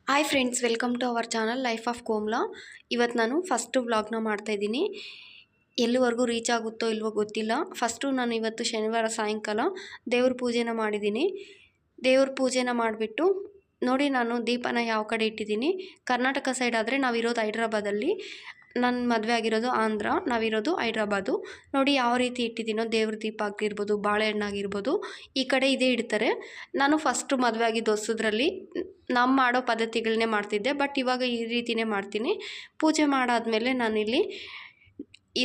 Hi friends, welcome to our channel life of Komla. ಇವತ್ತು ನಾನು first ವ್ಲಾಗ್ನ ಮಾಡ್ತಾಯಿದ್ದೀನಿ. ಎಲ್ಲಿವರೆಗೂ ರೀಚ್ ಆಗುತ್ತೋ ಇಲ್ವೋ ಗೊತ್ತಿಲ್ಲ. ನಾನು ಇವತ್ತು ಶನಿವಾರ ಸಾಯಂಕಾಲ ದೇವ್ರ ಪೂಜೆನ ಮಾಡಿದ್ದೀನಿ. ದೇವ್ರ ಪೂಜೆನ ಮಾಡಿಬಿಟ್ಟು ನೋಡಿ, ನಾನು ದೀಪನ ಯಾವ ಕಡೆ ಇಟ್ಟಿದ್ದೀನಿ. ಕರ್ನಾಟಕ ಸೈಡ್ ಆದರೆ ನಾವಿರೋದು ಹೈದ್ರಾಬಾದಲ್ಲಿ, ನನ್ನ ಮದುವೆ ಆಗಿರೋದು ಆಂಧ್ರ, ನಾವಿರೋದು ಹೈದ್ರಾಬಾದು. ನೋಡಿ ಯಾವ ರೀತಿ ಇಟ್ಟಿದ್ದೀನೋ, ದೇವ್ರ ದೀಪ ಆಗಿರ್ಬೋದು, ಬಾಳೆಹಣ್ಣಾಗಿರ್ಬೋದು, ಈ ಕಡೆ ಇದೇ ಇಡ್ತಾರೆ. ನಾನು ಫಸ್ಟು ಮದುವೆ ಆಗಿದ್ದು ಹೊಸದ್ರಲ್ಲಿ ನಮ್ಮ ಮಾಡೋ ಪದ್ಧತಿಗಳನ್ನೇ ಮಾಡ್ತಿದ್ದೆ, ಬಟ್ ಇವಾಗ ಈ ರೀತಿಯೇ ಮಾಡ್ತೀನಿ. ಪೂಜೆ ಮಾಡಾದಮೇಲೆ ನಾನಿಲ್ಲಿ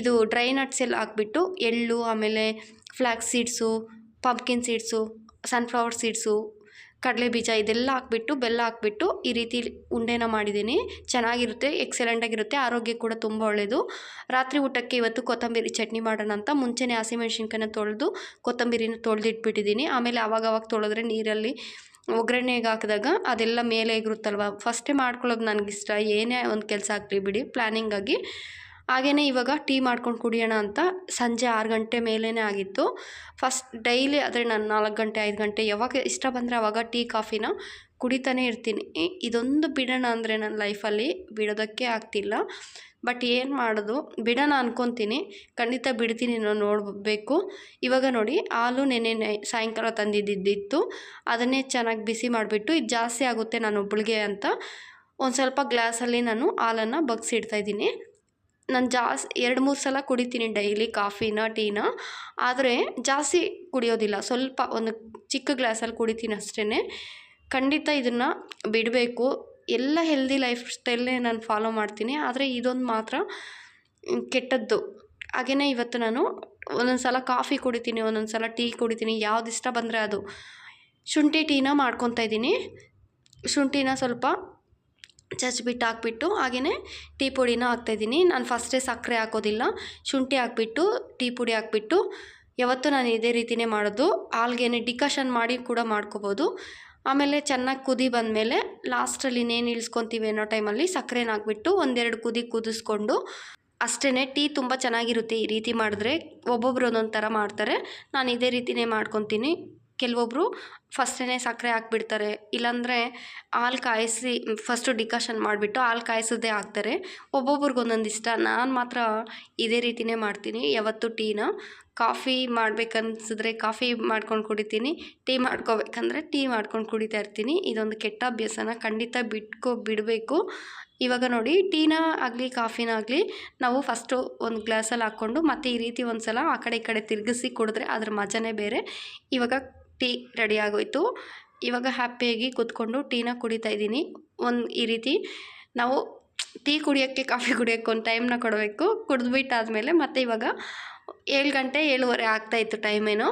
ಇದು ಡ್ರೈ ನಟ್ಸ್ ಎಲ್ಲ ಹಾಕ್ಬಿಟ್ಟು, ಎಳ್ಳು, ಆಮೇಲೆ flax seeds, pumpkin seeds, sunflower seeds, ಕಡಲೆ ಬೀಜ ಇದೆಲ್ಲ ಹಾಕ್ಬಿಟ್ಟು, ಬೆಲ್ಲ ಹಾಕ್ಬಿಟ್ಟು ಈ ರೀತಿ ಉಂಡೆನ ಮಾಡಿದ್ದೀನಿ. ಚೆನ್ನಾಗಿರುತ್ತೆ, ಎಕ್ಸಲೆಂಟಾಗಿರುತ್ತೆ, ಆರೋಗ್ಯಕ್ಕೆ ಕೂಡ ತುಂಬ ಒಳ್ಳೆಯದು. ರಾತ್ರಿ ಊಟಕ್ಕೆ ಇವತ್ತು ಕೊತ್ತಂಬರಿ ಚಟ್ನಿ ಮಾಡೋಣ ಅಂತ ಮುಂಚೆನೇ ಹಸಿಮೆಣ್ಸಿನ್ಕಾಯಿನ ತೊಳೆದು ಕೊತ್ತಂಬರಿನ ತೊಳೆದಿಟ್ಬಿಟ್ಟಿದ್ದೀನಿ. ಆಮೇಲೆ ಆವಾಗವಾಗ ತೊಳೆದ್ರೆ ನೀರಲ್ಲಿ ಒಗ್ಗರಣೆಗೆ ಹಾಕಿದಾಗ ಅದೆಲ್ಲ ಮೇಲೆ ಎಗರುತ್ತಲ್ವ, ಫಸ್ಟೇ ಮಾಡ್ಕೊಳ್ಳೋದು ನನಗಿಷ್ಟ. ಏನೇ ಒಂದು ಕೆಲಸ ಆಗಲಿ ಬಿಡಿ, ಪ್ಲ್ಯಾನಿಂಗಾಗಿ. ಹಾಗೆಯೇ ಇವಾಗ ಟೀ ಮಾಡ್ಕೊಂಡು ಕುಡಿಯೋಣ ಅಂತ ಸಂಜೆ 6 ಗಂಟೆ ಮೇಲೇ ಆಗಿತ್ತು. ಡೈಲಿ ಆದರೆ ನಾನು 4 ಗಂಟೆ 5 ಗಂಟೆ ಯಾವಾಗ ಇಷ್ಟ ಬಂದರೆ ಆವಾಗ ಟೀ ಕಾಫಿನ ಕುಡಿತಾನೇ ಇರ್ತೀನಿ. ಇದೊಂದು ಬಿಡೋಣ ಅಂದರೆ ನನ್ನ ಲೈಫಲ್ಲಿ ಬಿಡೋದಕ್ಕೆ ಆಗ್ತಿಲ್ಲ. ಬಟ್ ಏನು ಮಾಡೋದು, ಬಿಡೋಣ ಅಂದ್ಕೊತೀನಿ, ಖಂಡಿತ ಬಿಡ್ತೀನಿ, ನೋಡಬೇಕು. ಇವಾಗ ನೋಡಿ, ಹಾಲು ನೆನ್ನೆ ಸಾಯಂಕಾಲ ತಂದಿದ್ದಿತ್ತು, ಅದನ್ನೇ ಚೆನ್ನಾಗಿ ಬಿಸಿ ಮಾಡಿಬಿಟ್ಟು, ಇದು ಜಾಸ್ತಿ ಆಗುತ್ತೆ ನಾನು ಒಬ್ಬಳಿಗೆ ಅಂತ ಒಂದು ಸ್ವಲ್ಪ ಗ್ಲಾಸಲ್ಲಿ ನಾನು ಹಾಲನ್ನು ಬಗ್ಸಿಡ್ತಾಯಿದ್ದೀನಿ. ನಾನು 2-3 ಸಲ ಕುಡಿತೀನಿ ಡೈಲಿ ಕಾಫಿನ, ಟೀನ. ಆದರೆ ಜಾಸ್ತಿ ಕುಡಿಯೋದಿಲ್ಲ, ಸ್ವಲ್ಪ ಒಂದು ಚಿಕ್ಕ ಗ್ಲಾಸಲ್ಲಿ ಕುಡಿತೀನಿ ಅಷ್ಟೇ. ಖಂಡಿತ ಇದನ್ನು ಬಿಡಬೇಕು. ಎಲ್ಲ ಹೆಲ್ದಿ ಲೈಫ್ ಸ್ಟೈಲ್ನೇ ನಾನು ಫಾಲೋ ಮಾಡ್ತೀನಿ, ಆದರೆ ಇದೊಂದು ಮಾತ್ರ ಕೆಟ್ಟದ್ದು. ಹಾಗೆಯೇ ಇವತ್ತು ನಾನು ಒಂದೊಂದು ಸಲ ಕಾಫಿ ಕುಡಿತೀನಿ, ಒಂದೊಂದು ಸಲ ಟೀ ಕುಡಿತೀನಿ, ಯಾವ್ದು ಇಷ್ಟ ಬಂದರೆ ಅದು. ಶುಂಠಿ ಟೀನ ಮಾಡ್ಕೊತಾ ಇದ್ದೀನಿ. ಶುಂಠಿನ ಸ್ವಲ್ಪ ಚಚ್ಬಿಟ್ಟು ಹಾಕ್ಬಿಟ್ಟು, ಹಾಗೆಯೇ ಟೀ ಪುಡಿನ ಹಾಕ್ತಾಯಿದ್ದೀನಿ. ನಾನು ಫಸ್ಟೇ ಸಕ್ಕರೆ ಹಾಕೋದಿಲ್ಲ, ಶುಂಠಿ ಹಾಕ್ಬಿಟ್ಟು ಟೀ ಪುಡಿ ಹಾಕ್ಬಿಟ್ಟು, ಯಾವತ್ತೂ ನಾನು ಇದೇ ರೀತಿಯೇ ಮಾಡೋದು. ಹಾಲ್ಗೇನೆ ಡಿಕಾಷನ್ ಮಾಡಿ ಕೂಡ ಮಾಡ್ಕೋಬೋದು. ಆಮೇಲೆ ಚೆನ್ನಾಗಿ ಕುದಿ ಬಂದಮೇಲೆ ಲಾಸ್ಟಲ್ಲಿ ಇನ್ನೇನು ಇಳಿಸ್ಕೊತೀವಿ ಅನ್ನೋ ಟೈಮಲ್ಲಿ ಸಕ್ಕರೆನ ಹಾಕ್ಬಿಟ್ಟು 1-2 ಕುದಿ ಕುದಿಸ್ಕೊಂಡು ಅಷ್ಟೇ. ಟೀ ತುಂಬ ಚೆನ್ನಾಗಿರುತ್ತೆ ಈ ರೀತಿ ಮಾಡಿದ್ರೆ. ಒಬ್ಬೊಬ್ರು ಒಂದೊಂದು ಥರ ಮಾಡ್ತಾರೆ, ನಾನು ಇದೇ ರೀತಿಯೇ ಮಾಡ್ಕೊತೀನಿ. ಕೆಲವೊಬ್ಬರು ಫಸ್ಟೇ ಸಕ್ಕರೆ ಹಾಕ್ಬಿಡ್ತಾರೆ, ಇಲ್ಲಾಂದರೆ ಹಾಲು ಕಾಯಿಸಿ ಫಸ್ಟು ಡಿಕಾಷನ್ ಮಾಡಿಬಿಟ್ಟು ಹಾಲು ಕಾಯಿಸೋದೇ ಹಾಕ್ತಾರೆ. ಒಬ್ಬೊಬ್ರಿಗೆ ಒಂದೊಂದು ಇಷ್ಟ. ನಾನು ಮಾತ್ರ ಇದೇ ರೀತಿಯೇ ಮಾಡ್ತೀನಿ ಯಾವತ್ತು. ಟೀನ ಕಾಫಿ ಮಾಡ್ಬೇಕನ್ಸಿದ್ರೆ ಕಾಫಿ ಮಾಡ್ಕೊಂಡು ಕುಡಿತೀನಿ, ಟೀ ಮಾಡ್ಕೋಬೇಕಂದ್ರೆ ಟೀ ಮಾಡ್ಕೊಂಡು ಕುಡಿತಾ ಇರ್ತೀನಿ. ಇದೊಂದು ಕೆಟ್ಟ ಅಭ್ಯಾಸನ ಖಂಡಿತ ಬಿಡಬೇಕು. ಇವಾಗ ನೋಡಿ, ಟೀನ ಆಗಲಿ ಕಾಫಿನ ಆಗಲಿ ನಾವು ಫಸ್ಟು ಒಂದು ಗ್ಲಾಸಲ್ಲಿ ಹಾಕ್ಕೊಂಡು ಮತ್ತೆ ಈ ರೀತಿ ಒಂದು ಸಲ ಆ ಕಡೆ ಈ ಕಡೆ ತಿರುಗಿಸಿ ಕುಡಿದ್ರೆ ಅದ್ರ ಮಜಾನೇ ಬೇರೆ. ಇವಾಗ ಟೀ ರೆಡಿ ಆಗೋಯ್ತು. ಇವಾಗ ಹ್ಯಾಪಿಯಾಗಿ ಕೂತ್ಕೊಂಡು ಟೀನ ಕುಡಿತಾ ಇದ್ದೀನಿ. ಈ ರೀತಿ ನಾವು ಟೀ ಕುಡಿಯೋಕ್ಕೆ, ಕಾಫಿ ಕುಡಿಯೋಕ್ಕೆ ಒಂದು ಟೈಮ್ನ ಕೊಡಬೇಕು. ಕುಡಿದ್ಬಿಟ್ಟಾದಮೇಲೆ ಮತ್ತೆ ಇವಾಗ 7 ಗಂಟೆ 7:15 ಆಗ್ತಾಯಿತ್ತು ಟೈಮೇನು.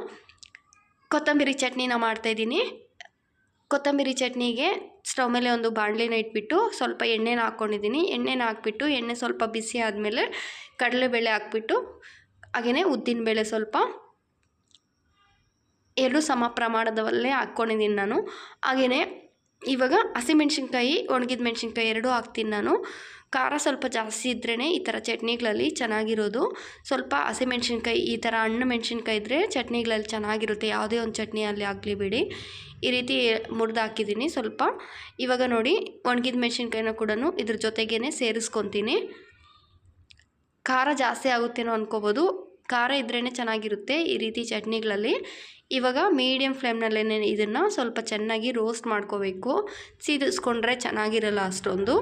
ಕೊತ್ತಂಬರಿ ಚಟ್ನಿನ ಮಾಡ್ತಾಯಿದ್ದೀನಿ. ಕೊತ್ತಂಬರಿ ಚಟ್ನಿಗೆ ಸ್ಟವ್ ಮೇಲೆ ಒಂದು ಬಾಣಲೆನ ಇಟ್ಬಿಟ್ಟು ಸ್ವಲ್ಪ ಎಣ್ಣೆನ ಹಾಕ್ಕೊಂಡಿದ್ದೀನಿ. ಎಣ್ಣೆನ ಹಾಕ್ಬಿಟ್ಟು ಎಣ್ಣೆ ಸ್ವಲ್ಪ ಬಿಸಿ ಆದಮೇಲೆ ಕಡಲೆಬೇಳೆ ಹಾಕ್ಬಿಟ್ಟು, ಹಾಗೆಯೇ ಉದ್ದಿನಬೇಳೆ ಸ್ವಲ್ಪ, 2 ಸಮ ಪ್ರಮಾಣದಲ್ಲೇ ಹಾಕ್ಕೊಂಡಿದ್ದೀನಿ ನಾನು. ಹಾಗೆಯೇ ಇವಾಗ ಹಸಿಮೆಣ್ಸಿನ್ಕಾಯಿ, ಒಣಗಿದ ಮೆಣಸಿನ್ಕಾಯಿ 2 ಹಾಕ್ತೀನಿ ನಾನು. ಖಾರ ಸ್ವಲ್ಪ ಜಾಸ್ತಿ ಇದ್ರೇ ಈ ಥರ ಚಟ್ನಿಗಳಲ್ಲಿ ಚೆನ್ನಾಗಿರೋದು. ಸ್ವಲ್ಪ ಹಸಿಮೆಣ್ಸಿನ್ಕಾಯಿ, ಈ ಥರ ಹಣ್ಣು ಮೆಣಸಿನ್ಕಾಯಿ ಇದ್ದರೆ ಚಟ್ನಿಗಳಲ್ಲಿ ಚೆನ್ನಾಗಿರುತ್ತೆ, ಯಾವುದೇ ಒಂದು ಚಟ್ನಿಯಲ್ಲಿ ಆಗಲಿ ಬಿಡಿ. ಈ ರೀತಿ ಮುರಿದು ಹಾಕಿದ್ದೀನಿ ಸ್ವಲ್ಪ. ಇವಾಗ ನೋಡಿ, ಒಣಗಿದ ಮೆಣಸಿನ್ಕಾಯಿನ ಕೂಡ ಇದ್ರ ಜೊತೆಗೇ ಸೇರಿಸ್ಕೊತೀನಿ. ಖಾರ ಜಾಸ್ತಿ ಆಗುತ್ತೇನೋ ಅಂದ್ಕೋಬೋದು, ಖಾರ ಇದ್ರೇ ಚೆನ್ನಾಗಿರುತ್ತೆ ಈ ರೀತಿ ಚಟ್ನಿಗಳಲ್ಲಿ. ಇವಾಗ ಮೀಡಿಯಮ್ ಫ್ಲೇಮ್ನಲ್ಲೇ ಇದನ್ನು ಸ್ವಲ್ಪ ಚೆನ್ನಾಗಿ ರೋಸ್ಟ್ ಮಾಡ್ಕೋಬೇಕು. ಸೀದಿಸ್ಕೊಂಡ್ರೆ ಚೆನ್ನಾಗಿರಲ್ಲ ಅಷ್ಟೊಂದು.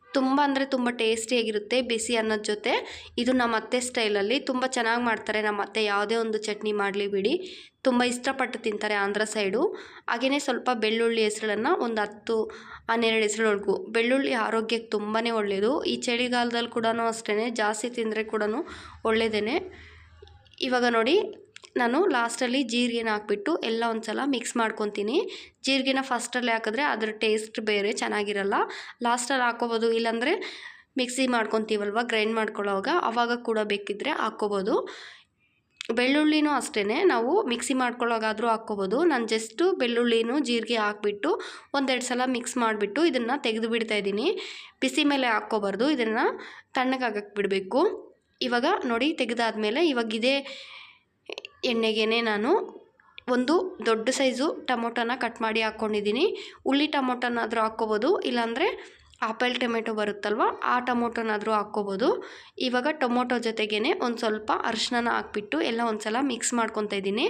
ತುಂಬ ಅಂದರೆ ತುಂಬ ಟೇಸ್ಟಿಯಾಗಿರುತ್ತೆ ಬಿಸಿ ಅನ್ನೋದ ಜೊತೆ. ಇದು ನಮ್ಮ ಅತ್ತೆ ಸ್ಟೈಲಲ್ಲಿ ತುಂಬ ಚೆನ್ನಾಗಿ ಮಾಡ್ತಾರೆ ನಮ್ಮ ಅತ್ತೆ. ಯಾವುದೇ ಒಂದು ಚಟ್ನಿ ಮಾಡಲಿ ಬಿಡಿ, ತುಂಬ ಇಷ್ಟಪಟ್ಟು ತಿಂತಾರೆ ಆಂಧ್ರ ಸೈಡು. ಹಾಗೆಯೇ ಸ್ವಲ್ಪ ಬೆಳ್ಳುಳ್ಳಿ ಹೆಸಳನ್ನು ಒಂದು 10-12 ಹೆಸರುವರೆಗೂ. ಬೆಳ್ಳುಳ್ಳಿ ಆರೋಗ್ಯಕ್ಕೆ ತುಂಬಾ ಒಳ್ಳೆಯದು. ಈ ಚಳಿಗಾಲದಲ್ಲಿ ಕೂಡ ಅಷ್ಟೇ, ಜಾಸ್ತಿ ತಿಂದರೆ ಕೂಡ ಒಳ್ಳೆಯದೇ. ಇವಾಗ ನೋಡಿ, ನಾನು ಲಾಸ್ಟಲ್ಲಿ ಜೀರಿಗೆನ ಹಾಕ್ಬಿಟ್ಟು ಎಲ್ಲ ಒಂದು ಸಲ ಮಿಕ್ಸ್ ಮಾಡ್ಕೊತೀನಿ. ಜೀರಿಗೆನ ಫಸ್ಟಲ್ಲಿ ಹಾಕಿದ್ರೆ ಅದ್ರ ಟೇಸ್ಟ್ ಬೇರೆ, ಚೆನ್ನಾಗಿರಲ್ಲ. ಲಾಸ್ಟಲ್ಲಿ ಹಾಕ್ಕೋಬೋದು, ಇಲ್ಲಾಂದರೆ ಮಿಕ್ಸಿ ಮಾಡ್ಕೊತೀವಲ್ವ ಗ್ರೈಂಡ್ ಮಾಡ್ಕೊಳ್ಳೋವಾಗ ಆವಾಗ ಕೂಡ ಬೇಕಿದ್ದರೆ ಹಾಕ್ಕೋಬೋದು. ಬೆಳ್ಳುಳ್ಳಿನೂ ಅಷ್ಟೇ, ನಾವು ಮಿಕ್ಸಿ ಮಾಡ್ಕೊಳ್ಳೋಗಾದರೂ ಹಾಕ್ಕೋಬೋದು. ನಾನು ಜಸ್ಟು ಬೆಳ್ಳುಳ್ಳಿನೂ ಜೀರಿಗೆ ಹಾಕ್ಬಿಟ್ಟು 1-2 ಸಲ ಮಿಕ್ಸ್ ಮಾಡಿಬಿಟ್ಟು ಇದನ್ನು ತೆಗೆದು ಬಿಡ್ತಾಯಿದ್ದೀನಿ. ಬಿಸಿ ಮೇಲೆ ಹಾಕ್ಕೋಬಾರ್ದು, ಇದನ್ನು ತಣ್ಣಗಾಗಕ್ಕೆ ಬಿಡಬೇಕು. ಇವಾಗ ನೋಡಿ, ತೆಗೆದಾದ್ಮೇಲೆ ಇವಾಗ ಇದೇ ಎಣ್ಣೆಗೆ ನಾನು ಒಂದು ದೊಡ್ಡ ಸೈಜು ಟೊಮೊಟೊನ ಕಟ್ ಮಾಡಿ ಹಾಕ್ಕೊಂಡಿದ್ದೀನಿ. ಹುಳಿ ಟೊಮೊಟೊನಾದರೂ ಹಾಕ್ಕೋಬೋದು, ಇಲ್ಲಾಂದರೆ ಆಪಲ್ ಟೊಮೆಟೊ ಬರುತ್ತಲ್ವ ಆ ಟೊಮೊಟೊನಾದರೂ ಹಾಕ್ಕೋಬೋದು. ಇವಾಗ ಟೊಮೊಟೊ ಜೊತೆಗೇ ಒಂದು ಸ್ವಲ್ಪ ಅರಿಶಿನ ಹಾಕ್ಬಿಟ್ಟು ಎಲ್ಲ ಒಂದು ಸಲ ಮಿಕ್ಸ್ ಮಾಡ್ಕೊತಾ ಇದ್ದೀನಿ.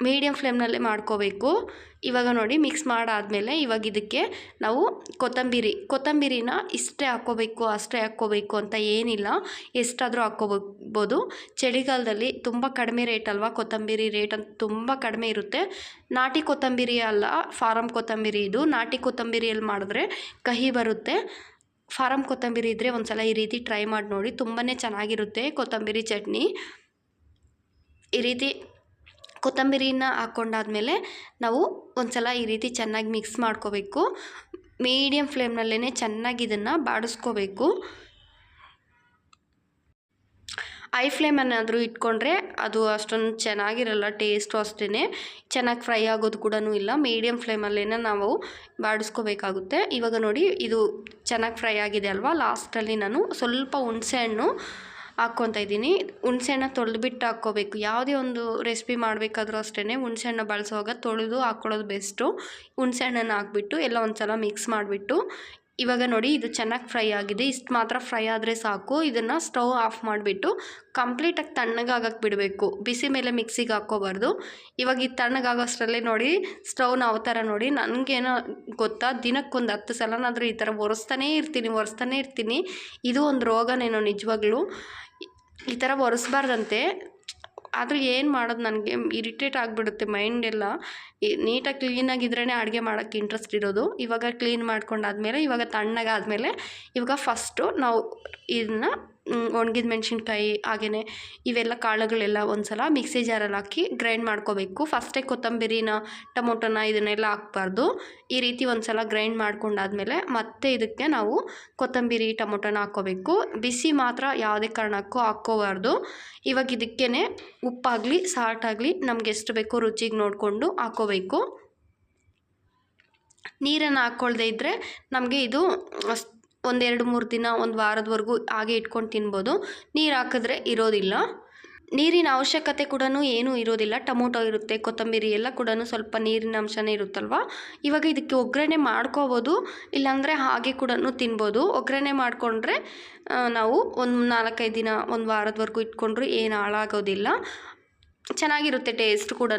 ಮೀಡಿಯಮ್ ಫ್ಲೇಮ್ನಲ್ಲೇ ಮಾಡ್ಕೋಬೇಕು. ಇವಾಗ ನೋಡಿ ಮಿಕ್ಸ್ ಮಾಡಾದಮೇಲೆ ಇವಾಗ ಇದಕ್ಕೆ ನಾವು ಕೊತ್ತಂಬರಿನ ಇಷ್ಟೇ ಹಾಕ್ಕೋಬೇಕು ಅಷ್ಟೇ ಹಾಕ್ಕೋಬೇಕು ಅಂತ ಏನಿಲ್ಲ, ಎಷ್ಟಾದರೂ ಹಾಕ್ಕೋಬೋದು. ಚಳಿಗಾಲದಲ್ಲಿ ತುಂಬ ಕಡಿಮೆ ರೇಟ್ ಅಲ್ವಾ, ಕೊತ್ತಂಬರಿ ರೇಟ್ ಅಂತ ತುಂಬ ಕಡಿಮೆ ಇರುತ್ತೆ. ನಾಟಿ ಕೊತ್ತಂಬರಿ ಅಲ್ಲ, ಫಾರಮ್ ಕೊತ್ತಂಬರಿ ಇದು. ನಾಟಿ ಕೊತ್ತಂಬರಿಯಲ್ಲಿ ಮಾಡಿದ್ರೆ ಕಹಿ ಬರುತ್ತೆ. ಫಾರಮ್ ಕೊತ್ತಂಬರಿ ಇದ್ದರೆ ಒಂದು ಸಲ ಈ ರೀತಿ ಟ್ರೈ ಮಾಡಿ ನೋಡಿ, ತುಂಬಾ ಚೆನ್ನಾಗಿರುತ್ತೆ ಕೊತ್ತಂಬರಿ ಚಟ್ನಿ. ಈ ರೀತಿ ಕೊತ್ತಂಬರಿನ ಹಾಕ್ಕೊಂಡಾದ್ಮೇಲೆ ನಾವು ಒಂದು ಸಲ ಈ ರೀತಿ ಚೆನ್ನಾಗಿ ಮಿಕ್ಸ್ ಮಾಡ್ಕೋಬೇಕು. ಮೀಡಿಯಮ್ ಫ್ಲೇಮ್ನಲ್ಲೇ ಚೆನ್ನಾಗಿ ಇದನ್ನು ಬಾಡಿಸ್ಕೋಬೇಕು. ಐ ಫ್ಲೇಮನ್ನಾದರೂ ಇಟ್ಕೊಂಡ್ರೆ ಅದು ಅಷ್ಟೊಂದು ಚೆನ್ನಾಗಿರಲ್ಲ, ಟೇಸ್ಟು ಅಷ್ಟೇ ಚೆನ್ನಾಗಿ ಫ್ರೈ ಆಗೋದು ಕೂಡ ಇಲ್ಲ. ಮೀಡಿಯಮ್ ಫ್ಲೇಮಲ್ಲೇ ನಾವು ಬಾಡಿಸ್ಕೋಬೇಕಾಗುತ್ತೆ. ಇವಾಗ ನೋಡಿ ಇದು ಚೆನ್ನಾಗಿ ಫ್ರೈ ಆಗಿದೆ ಅಲ್ವಾ, ಲಾಸ್ಟಲ್ಲಿ ನಾನು ಸ್ವಲ್ಪ ಹುಣಸೆಹಣ್ಣು ಹಾಕ್ಕೊತಾ ಇದ್ದೀನಿ. ಹುಣಸೆಹಣ್ಣ ತೊಳೆದ್ಬಿಟ್ಟು ಹಾಕ್ಕೋಬೇಕು. ಯಾವುದೇ ಒಂದು ರೆಸಿಪಿ ಮಾಡಬೇಕಾದ್ರೂ ಅಷ್ಟೇ ಹುಣಸೆಹಣ್ಣ ಬಳಸುವಾಗ ತೊಳೆದು ಹಾಕ್ಕೊಳ್ಳೋದು ಬೆಸ್ಟು. ಹುಣಸೆಹಣ್ಣನ್ನು ಹಾಕ್ಬಿಟ್ಟು ಎಲ್ಲ ಒಂದು ಸಲ ಮಿಕ್ಸ್ ಮಾಡಿಬಿಟ್ಟು ಇವಾಗ ನೋಡಿ ಇದು ಚೆನ್ನಾಗಿ ಫ್ರೈ ಆಗಿದೆ. ಇಷ್ಟು ಮಾತ್ರ ಫ್ರೈ ಆದರೆ ಸಾಕು. ಇದನ್ನು ಸ್ಟವ್ ಆಫ್ ಮಾಡಿಬಿಟ್ಟು ಕಂಪ್ಲೀಟಾಗಿ ತಣ್ಣಗಾಗಕ್ಕೆ ಬಿಡಬೇಕು. ಬಿಸಿ ಮೇಲೆ ಮಿಕ್ಸಿಗೆ ಹಾಕ್ಕೋಬಾರ್ದು. ಇವಾಗ ಇದು ತಣ್ಣಗಾಗೋಷ್ಟರಲ್ಲೇ ನೋಡಿ ಸ್ಟವ್ನ ಅವತಾರ ನೋಡಿ. ನನಗೇನೋ ಗೊತ್ತಾ, ದಿನಕ್ಕೊಂದು 10 ಸಲನಾದರೂ ಈ ಥರ ಒರೆಸ್ತಾನೇ ಇರ್ತೀನಿ. ಇದು ಒಂದು ರೋಗನೇನೋ ನಿಜವಾಗ್ಲೂ. ಈ ಥರ ಒರೆಸ್ಬಾರ್ದಂತೆ. ಆದರೂ ಏನು ಮಾಡೋದು, ನನಗೆ ಇರಿಟೇಟ್ ಆಗಿಬಿಡುತ್ತೆ ಮೈಂಡೆಲ್ಲ. ನೀಟಾಗಿ ಕ್ಲೀನಾಗಿದ್ರೇ ಅಡುಗೆ ಮಾಡೋಕ್ಕೆ ಇಂಟ್ರೆಸ್ಟ್ ಇರೋದು. ಇವಾಗ ಕ್ಲೀನ್ ಮಾಡ್ಕೊಂಡಾದ್ಮೇಲೆ ಇವಾಗ ತಣ್ಣಗಾದ್ಮೇಲೆ ಇವಾಗ ಫಸ್ಟು ನಾವು ಇದನ್ನು ಒಣಗಿದ ಮೆಣಸಿನ್ಕಾಯಿ ಹಾಗೆಯೇ ಇವೆಲ್ಲ ಕಾಳುಗಳೆಲ್ಲ ಒಂದು ಸಲ ಮಿಕ್ಸಿ ಜಾರಲ್ಲಿ ಹಾಕಿ ಗ್ರೈಂಡ್ ಮಾಡ್ಕೋಬೇಕು. ಫಸ್ಟೇ ಕೊತ್ತಂಬರಿನ ಟೊಮೊಟೊನ ಇದನ್ನೆಲ್ಲ ಹಾಕ್ಬಾರ್ದು. ಈ ರೀತಿ ಒಂದು ಸಲ ಗ್ರೈಂಡ್ ಮಾಡ್ಕೊಂಡಾದ್ಮೇಲೆ ಮತ್ತೆ ಇದಕ್ಕೆ ನಾವು ಕೊತ್ತಂಬರಿ ಟೊಮೊಟೊನ ಹಾಕ್ಕೋಬೇಕು. ಬಿಸಿ ಮಾತ್ರ ಯಾವುದೇ ಕಾರಣಕ್ಕೂ ಹಾಕ್ಕೋಬಾರ್ದು. ಇವಾಗ ಇದಕ್ಕೇ ಉಪ್ಪಾಗಲಿ ಸಾಲ್ಟ್ ಆಗಲಿ ನಮ್ಗೆ ಎಷ್ಟು ಬೇಕೋ ರುಚಿಗೆ ನೋಡಿಕೊಂಡು ಹಾಕ್ಕೋಬೇಕು. ನೀರನ್ನು ಹಾಕ್ಕೊಳ್ದೇ ಇದ್ದರೆ ನಮಗೆ ಇದು ಒಂದು 2-3 ದಿನ ಒಂದು ವಾರದವರೆಗೂ ಹಾಗೆ ಇಟ್ಕೊಂಡು ತಿನ್ಬೋದು. ನೀರು ಹಾಕಿದ್ರೆ ಇರೋದಿಲ್ಲ. ನೀರಿನ ಅವಶ್ಯಕತೆ ಕೂಡ ಏನೂ ಇರೋದಿಲ್ಲ. ಟೊಮೊಟೊ ಇರುತ್ತೆ, ಕೊತ್ತಂಬರಿ ಎಲ್ಲ ಕೂಡ ಸ್ವಲ್ಪ ನೀರಿನ ಅಂಶನೇ ಇರುತ್ತಲ್ವ. ಇವಾಗ ಇದಕ್ಕೆ ಒಗ್ಗರಣೆ ಮಾಡ್ಕೋಬೋದು, ಇಲ್ಲಾಂದರೆ ಹಾಗೆ ಕೂಡ ತಿನ್ಬೋದು. ಒಗ್ಗರಣೆ ಮಾಡಿಕೊಂಡ್ರೆ ನಾವು ಒಂದು 4-5 ದಿನ ಒಂದು ವಾರದವರೆಗೂ ಇಟ್ಕೊಂಡ್ರು ಏನು ಹಾಳಾಗೋದಿಲ್ಲ, ಚೆನ್ನಾಗಿರುತ್ತೆ ಟೇಸ್ಟ್ ಕೂಡ.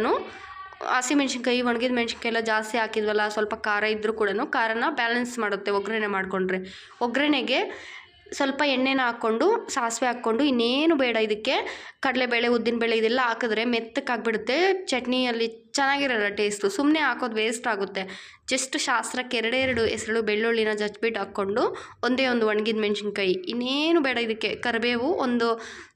ಹಸಿಮೆಣ್ಸಿನ್ಕಾಯಿ ಒಣಗಿದ ಮೆಣ್ಸಿನ್ಕಾಯಿ ಎಲ್ಲ ಜಾಸ್ತಿ ಹಾಕಿದ್ವಲ್ಲ, ಸ್ವಲ್ಪ ಖಾರ ಇದ್ದರೂ ಕೂಡ ಖಾರನ ಬ್ಯಾಲೆನ್ಸ್ ಮಾಡುತ್ತೆ ಒಗ್ಗರಣೆ ಮಾಡಿಕೊಂಡ್ರೆ. ಒಗ್ಗರಣೆಗೆ ಸ್ವಲ್ಪ ಎಣ್ಣೆನ ಹಾಕ್ಕೊಂಡು ಸಾಸಿವೆ ಹಾಕ್ಕೊಂಡು ಇನ್ನೇನು ಬೇಡ, ಇದಕ್ಕೆ ಕಡಲೆಬೇಳೆ ಉದ್ದಿನಬೇಳೆ ಇದೆಲ್ಲ ಹಾಕಿದ್ರೆ ಮೆತ್ತಕ್ಕಾಗ್ಬಿಡುತ್ತೆ. ಚಟ್ನಿಯಲ್ಲಿ ಚೆನ್ನಾಗಿರಲ್ಲ ಟೇಸ್ಟು. ಸುಮ್ಮನೆ ಹಾಕೋದು ವೇಸ್ಟ್ ಆಗುತ್ತೆ. ಜಸ್ಟ್ ಶಾಸ್ತ್ರಕ್ಕೆ 2 ಹೆಸರು ಬೆಳ್ಳುಳ್ಳಿನ ಜಜ್ಬಿಟ್ಟು ಹಾಕ್ಕೊಂಡು ಒಂದೇ ಒಂದು ಒಣಗಿದ ಮೆಣಸಿನ್ಕಾಯಿ, ಇನ್ನೇನು ಬೇಡ. ಇದಕ್ಕೆ ಕರಿಬೇವು ಒಂದು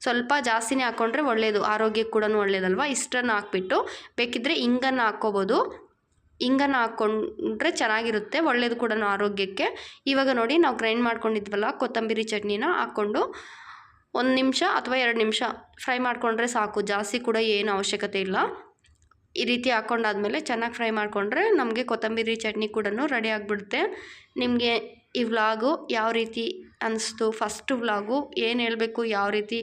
ಸ್ವಲ್ಪ ಜಾಸ್ತಿನೇ ಹಾಕ್ಕೊಂಡ್ರೆ ಒಳ್ಳೆಯದು, ಆರೋಗ್ಯಕ್ಕೆ ಕೂಡ ಒಳ್ಳೆಯದಲ್ವ. ಇಷ್ಟನ್ನು ಹಾಕ್ಬಿಟ್ಟು ಬೇಕಿದ್ದರೆ ಇಂಗನ್ನು ಹಾಕ್ಕೋಬೋದು. ಇಂಗನ್ನು ಹಾಕ್ಕೊಂಡ್ರೆ ಚೆನ್ನಾಗಿರುತ್ತೆ, ಒಳ್ಳೆಯದು ಕೂಡ ಆರೋಗ್ಯಕ್ಕೆ. ಇವಾಗ ನೋಡಿ ನಾವು ಗ್ರೈಂಡ್ ಮಾಡ್ಕೊಂಡಿದ್ವಲ್ಲ ಕೊತ್ತಂಬರಿ ಚಟ್ನಿನ ಹಾಕ್ಕೊಂಡು 1 ನಿಮಿಷ ಅಥವಾ 2 ನಿಮಿಷ ಫ್ರೈ ಮಾಡಿಕೊಂಡ್ರೆ ಸಾಕು. ಜಾಸ್ತಿ ಕೂಡ ಏನು ಅವಶ್ಯಕತೆ ಇಲ್ಲ. ಈ ರೀತಿ ಹಾಕ್ಕೊಂಡಾದ್ಮೇಲೆ ಚೆನ್ನಾಗಿ ಫ್ರೈ ಮಾಡಿಕೊಂಡ್ರೆ ನಮಗೆ ಕೊತ್ತಂಬರಿ ಚಟ್ನಿ ಕೂಡ ರೆಡಿ ಆಗಿಬಿಡುತ್ತೆ. ನಿಮಗೆ ಈ ವ್ಲಾಗು ಯಾವ ರೀತಿ ಅನ್ನಿಸ್ತು? ಫಸ್ಟು ವ್ಲಾಗು ಏನು ಹೇಳಬೇಕು, ಯಾವ ರೀತಿ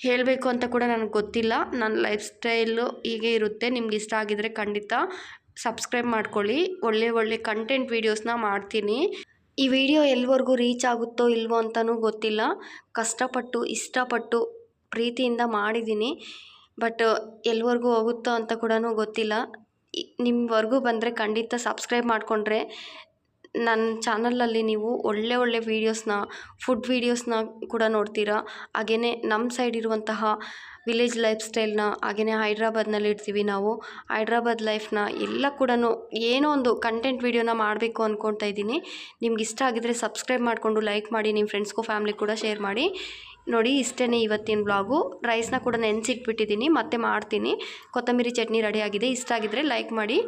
ಹೇಳಬೇಕು ಅಂತ ಕೂಡ ನನಗೆ ಗೊತ್ತಿಲ್ಲ. ನನ್ನ ಲೈಫ್ ಸ್ಟೈಲು ಹೀಗೆ ಇರುತ್ತೆ. ನಿಮ್ಗೆ ಇಷ್ಟ ಆಗಿದರೆ ಖಂಡಿತ ಸಬ್ಸ್ಕ್ರೈಬ್ ಮಾಡ್ಕೊಳ್ಳಿ. ಒಳ್ಳೆ ಕಂಟೆಂಟ್ ವೀಡಿಯೋಸ್ನ ಮಾಡ್ತೀನಿ. ಈ ವಿಡಿಯೋ ಎಲ್ಲಿವರೆಗೂ ರೀಚ್ ಆಗುತ್ತೋ ಇಲ್ವೋ ಅಂತಲೂ ಗೊತ್ತಿಲ್ಲ. ಕಷ್ಟಪಟ್ಟು ಇಷ್ಟಪಟ್ಟು ಪ್ರೀತಿಯಿಂದ ಮಾಡಿದ್ದೀನಿ. ಬಟ್ ಎಲ್ಲಿವರೆಗೂ ಹೋಗುತ್ತೋ ಅಂತ ಕೂಡ ಗೊತ್ತಿಲ್ಲ. ನಿಮ್ಮವರೆಗೂ ಬಂದರೆ ಖಂಡಿತ ಸಬ್ಸ್ಕ್ರೈಬ್ ಮಾಡಿಕೊಂಡ್ರೆ ನನ್ನ ಚಾನಲಲ್ಲಿ ನೀವು ಒಳ್ಳೆ ವೀಡಿಯೋಸ್ನ, ಫುಡ್ ವೀಡಿಯೋಸ್ನ ಕೂಡ ನೋಡ್ತೀರಾ. ಹಾಗೆಯೇ ನಮ್ಮ ಸೈಡ್ ಇರುವಂತಹ ವಿಲೇಜ್ ಲೈಫ್ ಸ್ಟೈಲ್ನ, ಹಾಗೆಯೇ ಹೈದ್ರಾಬಾದ್ನಲ್ಲಿ ಇರ್ತೀವಿ ನಾವು. ಹೈದ್ರಾಬಾದ್ ಲೈಫ್ನ ಎಲ್ಲ ಕೂಡ ಏನೋ ಒಂದು ಕಂಟೆಂಟ್ ವೀಡಿಯೋನ ಮಾಡಬೇಕು ಅಂದ್ಕೊಳ್ತಾ ಇದ್ದೀನಿ. ನಿಮ್ಗೆ ಇಷ್ಟ ಆಗಿದರೆ ಸಬ್ಸ್ಕ್ರೈಬ್ ಮಾಡಿಕೊಂಡು ಲೈಕ್ ಮಾಡಿ, ನಿಮ್ಮ ಫ್ರೆಂಡ್ಸ್ಗೂ ಫ್ಯಾಮಿಲಿ ಕೂಡ ಶೇರ್ ಮಾಡಿ. ನೋಡಿ ಇಷ್ಟೇ ಇವತ್ತಿನ ವ್ಲಾಗು. ರೈಸ್ನ ಕೂಡ ನೆನೆಸಿಟ್ಬಿಟ್ಟಿದ್ದೀನಿ, ಮತ್ತೆ ಮಾಡ್ತೀನಿ. ಕೊತ್ತಂಬರಿ ಚಟ್ನಿ ರೆಡಿ ಆಗಿದೆ. ಇಷ್ಟ ಆಗಿದರೆ ಲೈಕ್ ಮಾಡಿ.